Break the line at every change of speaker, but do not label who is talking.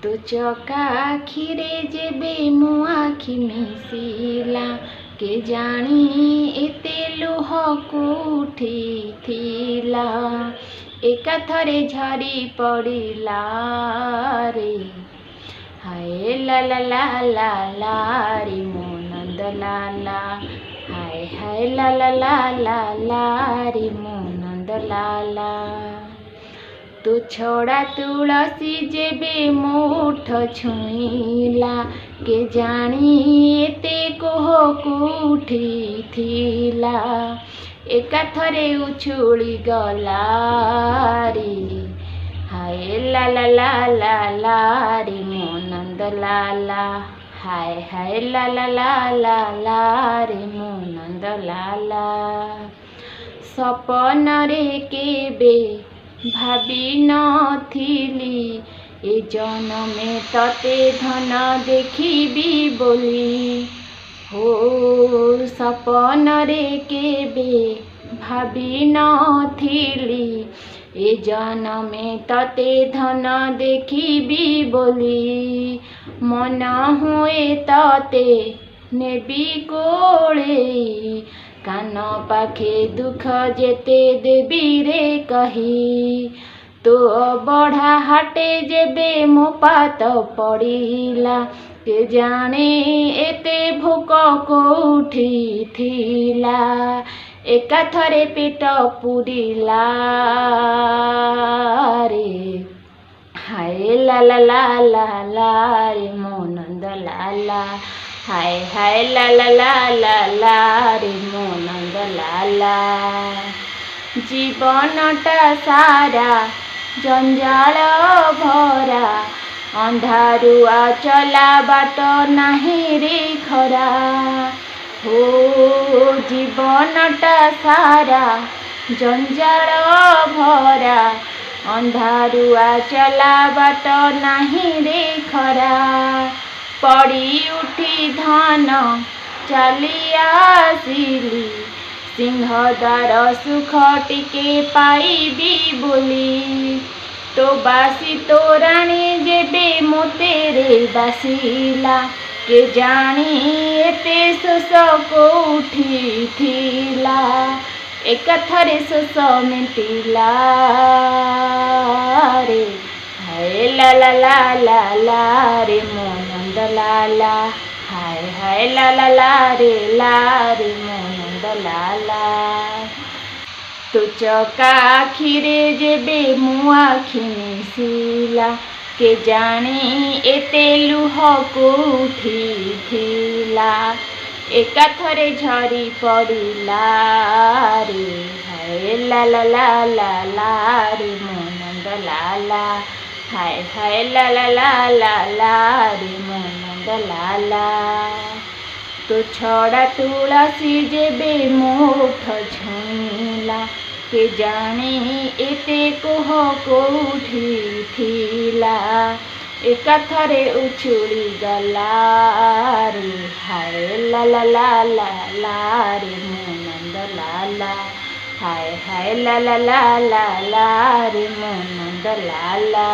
ତୋ ଚକା ଆଖିରେ ଯେବେ ମୋ ଆଖି ମିଶିଲା, କେଜାଣି ଏତେ ଲୁହ କୋଉଠି ଥିଲା, ଏକାଥରେ ଝରି ପଡ଼ିଲା ରେ। ହାୟ ଲା ଲା ଲା ଲା ଲା ରେ ମୋ ନନ୍ଦ ଲାଲା, ହାୟ ହାୟ ଲା ଲା ଲା ଲା ଲା ରେ ମୋ ନନ୍ଦ ଲାଲା। ତୋ ଛଡ଼ା ତୁଳସୀ ଯେବେ ମୋ ଓଠ ଛୁଇଁଲା, କେଜାଣି ଏତେ କୋହ କୋଉଠି ଥିଲା, ଏକାଥରେ ଉଛୁଳି ଗଲା ରେ। ହାୟ ଲା ଲା ଲା ଲା ଲା ରେ ମୋ ନନ୍ଦ ଲାଲା, ହାୟ ହାୟ ଲା ଲା ଲା ଲା ଲା ରେ ମୋ ନନ୍ଦ ଲାଲା। ସପନରେ କେବେ ଭାବି ନଥିଲି, ଏ ଜନମେ ତତେ ଧନ ଦେଖିବି ବୋଲି। ହୋ ସପନରେ କେବେ ଭାବି ନଥିଲି, ଏ ଜନମେ ତତେ ଧନ ଦେଖିବି ବୋଲି। ମନ ହୁଏ ତତେ ନେବି କୋଳେଇ, କାନ ପାଖେ ଦୁଃଖ ଯେତେ ଦେବି ରେ କହି। ତୋ ବଢ଼ା ହାଟେ ଯେବେ ମୋ ପାଦ ପଡ଼ିଲା, କେଜାଣି ଏତେ ଭୋକ କୋଉଠି ଥିଲା, ଏକାଥରେ ପେଟ ପୁରିଲା ରେ। ହାୟ ଲା ଲା ଲା ଲା ଲା ରେ ମୋ ନନ୍ଦ ଲାଲା, ହାୟ ହାୟ ଲା ଲା ଲା ଲା ଲା ରେ ମୋ ନନ୍ଦ ଲାଲା। ଜୀବନଟା ସାରା ଜଞ୍ଜାଳ ଭରା, ଅନ୍ଧାରୁଆ ଚଲା ବାଟ ନାହିଁ ରେ ଖରା। ହୋ ଜୀବନଟା ସାରା ଜଞ୍ଜାଳ ଭରା, ଅନ୍ଧାରୁଆ ଚଲା ବାଟ ନାହିଁ ରେ ଖରା। ପଡ଼ି ଉଠି ଧନ ଚାଲି ଆସିଲି, ସିଂହଦ୍ୱାର ସୁଖ ଟିକେ ପାଇବି ବୋଲି। ତୋ ବାସି ତୋରାଣୀ ଯେବେ ମୋତେରେ ବାସିଲା, କେଜାଣି ଏତେ ଶୋଷ କୋଉଠି ଥିଲା, ଏକାଥରେ ଶୋଷ ମେଣ୍ଟିଲା ରେ। ହାୟ ଲା ଲା ଲା ଲା ଲା ରେ ମୋ ନନ୍ଦ ଲାଲା, ହାୟ ହାୟ ଲା ଲା ଲା ରେ ମୋ ନନ୍ଦ ଲାଲା। ତୋ ଚକା ଆଖିରେ ଯେବେ ମୋ ଆଖି ମିଶିଲା, କେଜାଣି ଏତେ ଲୁହ କୋଉଠି ଥିଲା, ଏକାଥରେ ଝରି ପଡ଼ିଲା ରେ। ହାୟ ଲା ଲା ଲା ଲା ଲା ରେ ମୋ ନନ୍ଦ ଲାଲା, ହାୟ ହାୟ ଲା ଲା ଲା ଲା ଲା ରେ ମୋ ନନ୍ଦ ଲାଲା। ତୋ ଛଡ଼ା ତୁଳସୀ ଯେବେ ମୋ ଓଠ ଛୁଇଁଲା, କେଜାଣି ଏତେ କୋହ କୋଉଠି ଥିଲା, ଏକାଥରେ ଉଛୁଳି ଗଲା ରେ। ହାୟ ଲା ଲା ଲା ଲା ଲା ରେ ମୋ ନନ୍ଦ ଲାଲା, ହାୟ ହାୟ ଲା ଲା ଲା ଲା ଲା ରେ ମୋ ନନ୍ଦ ଲାଲା।